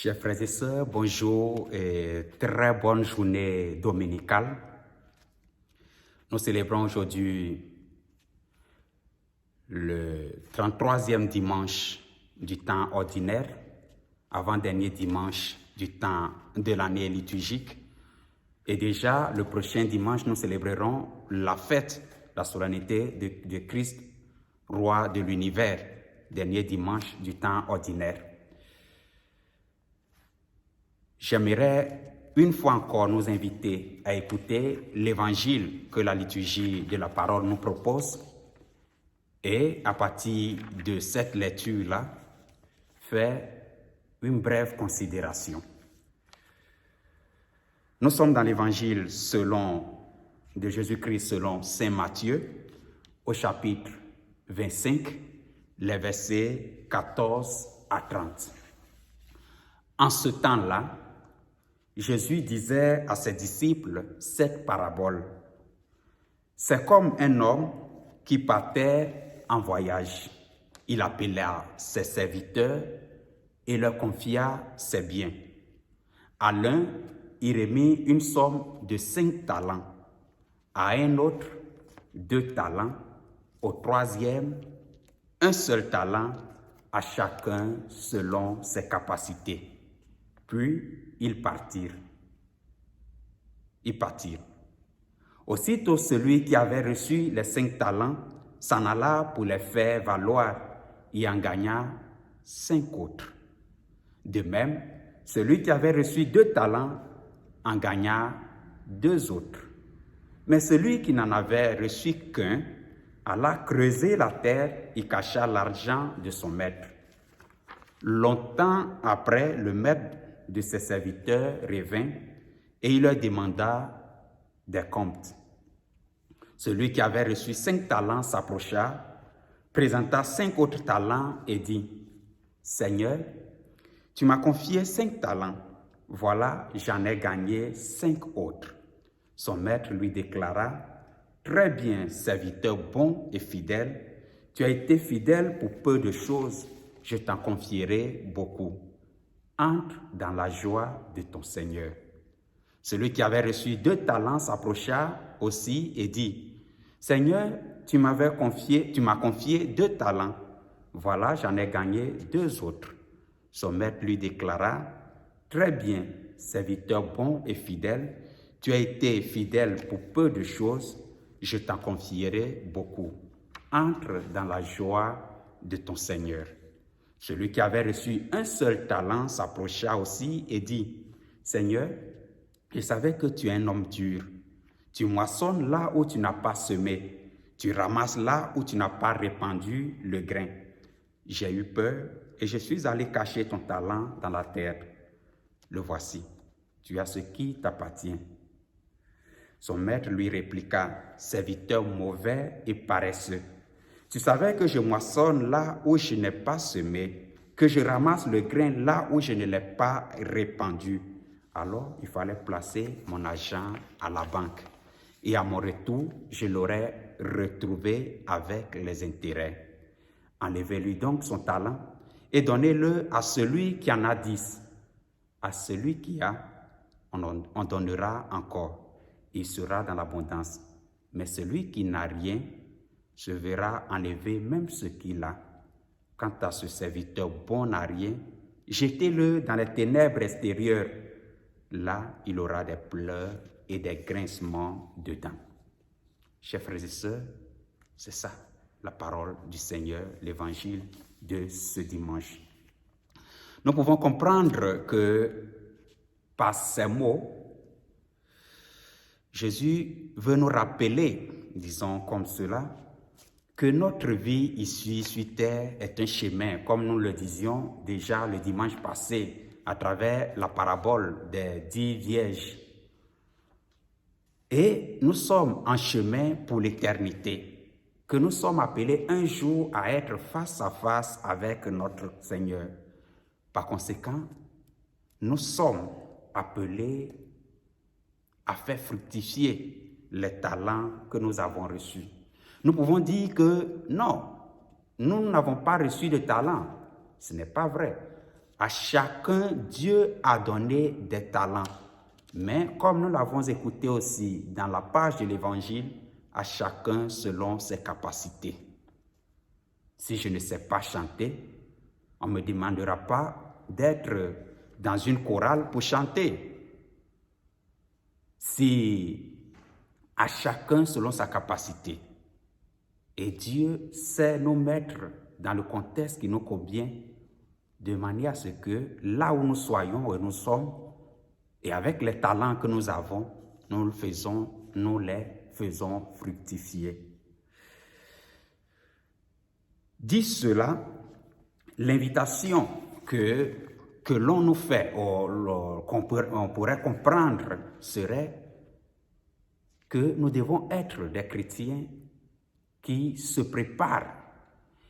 Chers frères et sœurs, bonjour et très bonne journée dominicale. Nous célébrons aujourd'hui le 33e dimanche du temps ordinaire, avant-dernier dimanche du temps de l'année liturgique. Et déjà, le prochain dimanche, nous célébrerons la fête, la solennité de Christ, roi de l'univers, dernier dimanche du temps ordinaire. J'aimerais une fois encore nous inviter à écouter l'évangile que la liturgie de la parole nous propose et à partir de cette lecture-là, faire une brève considération. Nous sommes dans l'évangile de Jésus-Christ selon saint Matthieu, au chapitre 25, les versets 14 à 30. En ce temps-là, Jésus disait à ses disciples cette parabole. C'est comme un homme qui partait en voyage. Il appela ses serviteurs et leur confia ses biens. À l'un, il remit une somme de 5 talents, à un autre 2 talents, au troisième 1 seul talent, à chacun selon ses capacités. Puis ils partirent. Aussitôt celui qui avait reçu les 5 talents s'en alla pour les faire valoir et en gagna 5 autres. De même, celui qui avait reçu 2 talents en gagna 2 autres. Mais celui qui n'en avait reçu qu'un alla creuser la terre et cacha l'argent de son maître. Longtemps après, le maître de ses serviteurs revint et il leur demanda des comptes. Celui qui avait reçu 5 talents s'approcha, présenta 5 autres talents et dit, « Seigneur, tu m'as confié 5 talents, voilà, j'en ai gagné 5 autres. » Son maître lui déclara, « Très bien, serviteur bon et fidèle, tu as été fidèle pour peu de choses, je t'en confierai beaucoup. Entre dans la joie de ton Seigneur. » Celui qui avait reçu 2 talents s'approcha aussi et dit, « Seigneur, tu m'as confié 2 talents. Voilà, j'en ai gagné 2 autres. » Son maître lui déclara, « Très bien, serviteur bon et fidèle, tu as été fidèle pour peu de choses, je t'en confierai beaucoup. Entre dans la joie de ton Seigneur. » Celui qui avait reçu 1 seul talent s'approcha aussi et dit, « Seigneur, je savais que tu es un homme dur. Tu moissonnes là où tu n'as pas semé. Tu ramasses là où tu n'as pas répandu le grain. J'ai eu peur et je suis allé cacher ton talent dans la terre. Le voici, tu as ce qui t'appartient. » Son maître lui répliqua, « Serviteur mauvais et paresseux. Tu savais que je moissonne là où je n'ai pas semé, que je ramasse le grain là où je ne l'ai pas répandu. Alors, il fallait placer mon argent à la banque. Et à mon retour, je l'aurais retrouvé avec les intérêts. Enlevez-lui donc son talent et donnez-le à celui qui en a 10. À celui qui a, on donnera encore. Il sera dans l'abondance. Mais celui qui n'a rien, se verra enlever même ce qu'il a. Quant à ce serviteur bon à rien, jetez-le dans les ténèbres extérieures. Là, il aura des pleurs et des grincements de dents. » Chers frères et sœurs, c'est ça, la parole du Seigneur, l'évangile de ce dimanche. Nous pouvons comprendre que par ces mots, Jésus veut nous rappeler, disons comme cela, que notre vie ici sur terre est un chemin, comme nous le disions déjà le dimanche passé, à travers la parabole des 10 vierges. Et nous sommes en chemin pour l'éternité, que nous sommes appelés un jour à être face à face avec notre Seigneur. Par conséquent, nous sommes appelés à faire fructifier les talents que nous avons reçus. Nous pouvons dire que non, nous n'avons pas reçu de talent. Ce n'est pas vrai. À chacun, Dieu a donné des talents. Mais comme nous l'avons écouté aussi dans la page de l'Évangile, à chacun selon ses capacités. Si je ne sais pas chanter, on ne me demandera pas d'être dans une chorale pour chanter. Si à chacun selon sa capacité. Et Dieu sait nous mettre dans le contexte qui nous convient, de manière à ce que là où nous soyons, où nous sommes, et avec les talents que nous avons, nous les faisons fructifier. Dit cela, l'invitation que l'on nous fait, qu'on pourrait comprendre, serait que nous devons être des chrétiens qui se préparent.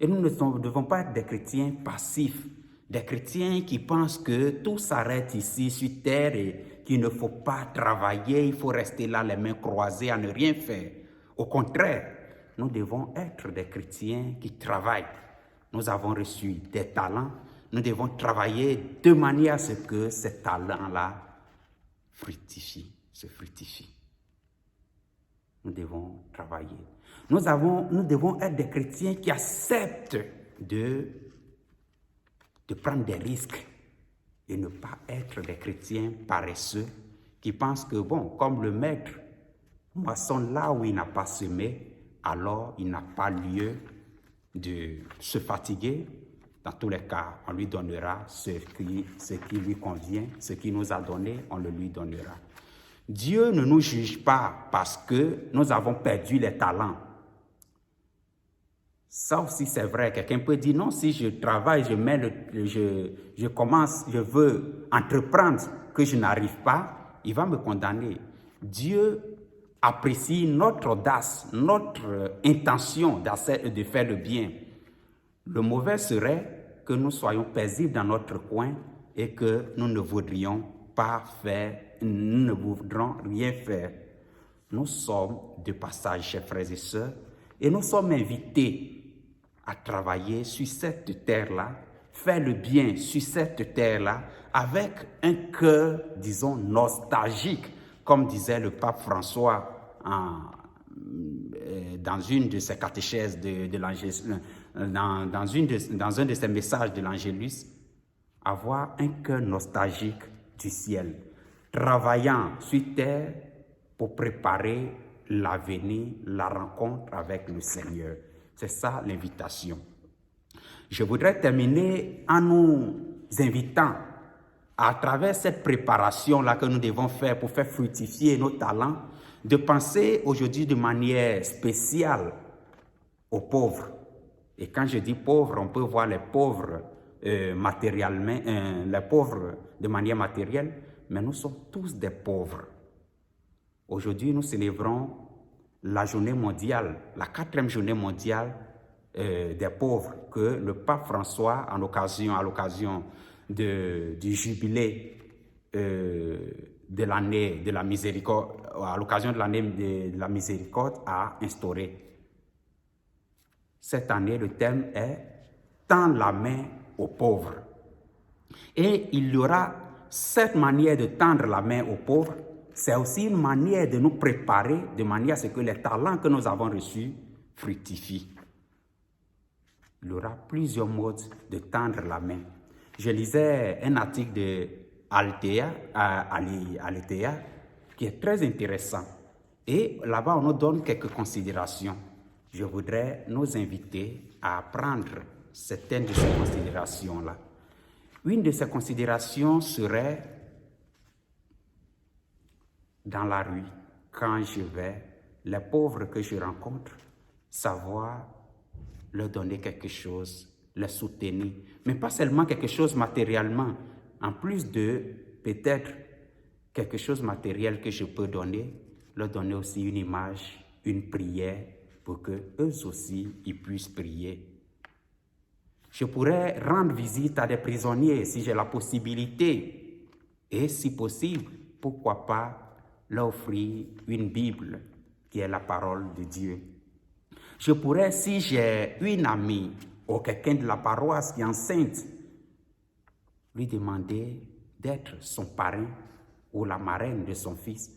Et nous ne devons pas être des chrétiens passifs, des chrétiens qui pensent que tout s'arrête ici sur terre et qu'il ne faut pas travailler, il faut rester là les mains croisées à ne rien faire. Au contraire, nous devons être des chrétiens qui travaillent. Nous avons reçu des talents, nous devons travailler de manière à ce que ces talents-là se fructifient. Nous devons travailler. Nous devons être des chrétiens qui acceptent de prendre des risques et ne pas être des chrétiens paresseux qui pensent que, bon, comme le maître moissonne là où il n'a pas semé, alors il n'a pas lieu de se fatiguer. Dans tous les cas, on lui donnera ce qui lui convient, ce qu'il nous a donné, on le lui donnera. Dieu ne nous juge pas parce que nous avons perdu les talents. Ça aussi, c'est vrai. Quelqu'un peut dire, non, si je travaille, je veux entreprendre, que je n'arrive pas, il va me condamner. Dieu apprécie notre audace, notre intention de faire le bien. Le mauvais serait que nous soyons paisibles dans notre coin et que nous ne voudrions rien faire. Nous sommes de passage, chers frères et sœurs, et nous sommes invités à travailler sur cette terre-là, faire le bien sur cette terre-là, avec un cœur, disons, nostalgique, comme disait le pape François dans une de ses catéchèses dans un de ses messages de l'Angélus, avoir un cœur nostalgique du ciel, travaillant sur terre pour préparer l'avenir, la rencontre avec le Seigneur. C'est ça l'invitation. Je voudrais terminer en nous invitant, à travers cette préparation-là que nous devons faire pour faire fructifier nos talents, de penser aujourd'hui de manière spéciale aux pauvres. Et quand je dis pauvres, on peut voir les pauvres matériellement, les pauvres de manière matérielle, mais nous sommes tous des pauvres. Aujourd'hui, nous célébrons la journée mondiale, la 4e journée mondiale des pauvres, que le pape François, à l'occasion du jubilé de l'année de la miséricorde, à l'occasion de l'année de la miséricorde, a instauré. Cette année, le thème est « Tends la main aux pauvres ». Et il y aura cette manière de tendre la main aux pauvres. C'est aussi une manière de nous préparer de manière à ce que les talents que nous avons reçus fructifient. Il y aura plusieurs modes de tendre la main. Je lisais un article de Aletheia qui est très intéressant. Et là-bas, on nous donne quelques considérations. Je voudrais nous inviter à prendre certaines de ces considérations-là. Une de ces considérations serait dans la rue, quand je vais, les pauvres que je rencontre, savoir leur donner quelque chose, les soutenir. Mais pas seulement quelque chose matériellement, en plus de peut-être quelque chose matériel que je peux donner, leur donner aussi une image, une prière, pour qu'eux aussi ils puissent prier. Je pourrais rendre visite à des prisonniers si j'ai la possibilité. Et si possible, pourquoi pas leur offrir une Bible qui est la parole de Dieu. Je pourrais, si j'ai une amie ou quelqu'un de la paroisse qui est enceinte, lui demander d'être son parrain ou la marraine de son fils,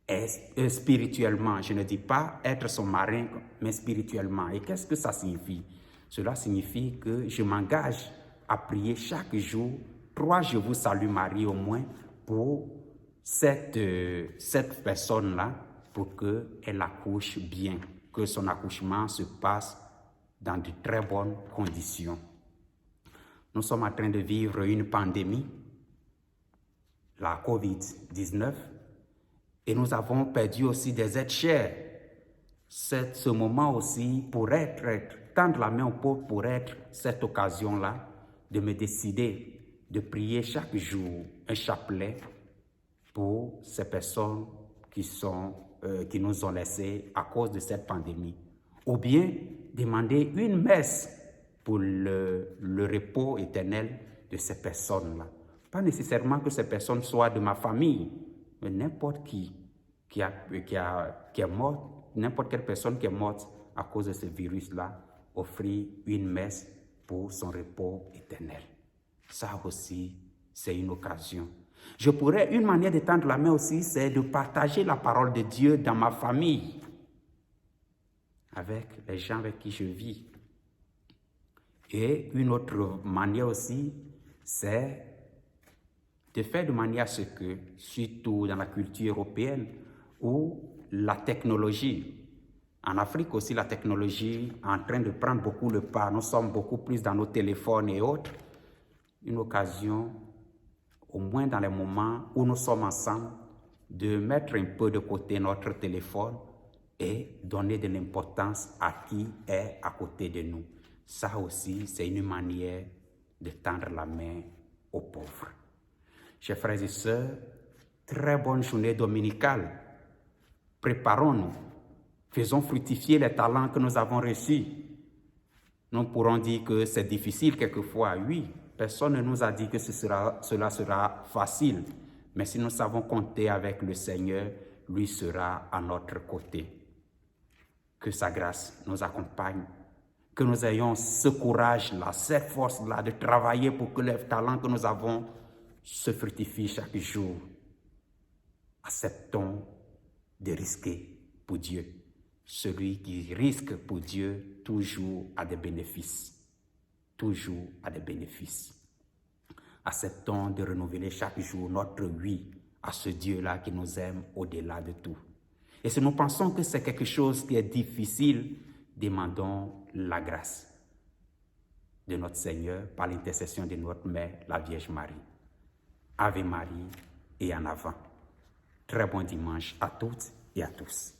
et spirituellement. Je ne dis pas être son marin, mais spirituellement. Et qu'est-ce que ça signifie? Cela signifie que je m'engage à prier chaque jour 3 Je vous salue Marie au moins pour cette personne-là, pour qu'elle accouche bien, que son accouchement se passe dans de très bonnes conditions. Nous sommes en train de vivre une pandémie, la COVID-19, et nous avons perdu aussi des êtres chers. C'est ce moment aussi pourrait tendre la main au pauvre pour être cette occasion-là de me décider de prier chaque jour un chapelet pour ces personnes qui nous ont laissés à cause de cette pandémie. Ou bien demander une messe pour le repos éternel de ces personnes-là. Pas nécessairement que ces personnes soient de ma famille, mais n'importe qui est mort, n'importe quelle personne qui est morte à cause de ce virus-là, offrir une messe pour son repos éternel. Ça aussi, c'est une occasion. Une manière de tendre la main aussi, c'est de partager la parole de Dieu dans ma famille, avec les gens avec qui je vis. Et une autre manière aussi, c'est de faire de manière à ce que, surtout dans la culture européenne, où la technologie, en Afrique aussi la technologie est en train de prendre beaucoup le pas, nous sommes beaucoup plus dans nos téléphones et autres, une occasion, au moins dans les moments où nous sommes ensemble, de mettre un peu de côté notre téléphone et donner de l'importance à qui est à côté de nous. Ça aussi, c'est une manière de tendre la main aux pauvres. Chers frères et sœurs, très bonne journée dominicale. Préparons-nous. Faisons fructifier les talents que nous avons reçus. Nous pourrons dire que c'est difficile quelquefois, oui. Personne ne nous a dit que cela sera facile. Mais si nous savons compter avec le Seigneur, lui sera à notre côté. Que sa grâce nous accompagne. Que nous ayons ce courage-là, cette force-là de travailler pour que les talents que nous avons se fructifient chaque jour. Acceptons de risquer pour Dieu. Celui qui risque pour Dieu toujours a des bénéfices. Toujours a des bénéfices. Acceptons de renouveler chaque jour notre oui à ce Dieu-là qui nous aime au-delà de tout. Et si nous pensons que c'est quelque chose qui est difficile, demandons la grâce de notre Seigneur par l'intercession de notre Mère, la Vierge Marie. Ave Marie et en avant. Très bon dimanche à toutes et à tous.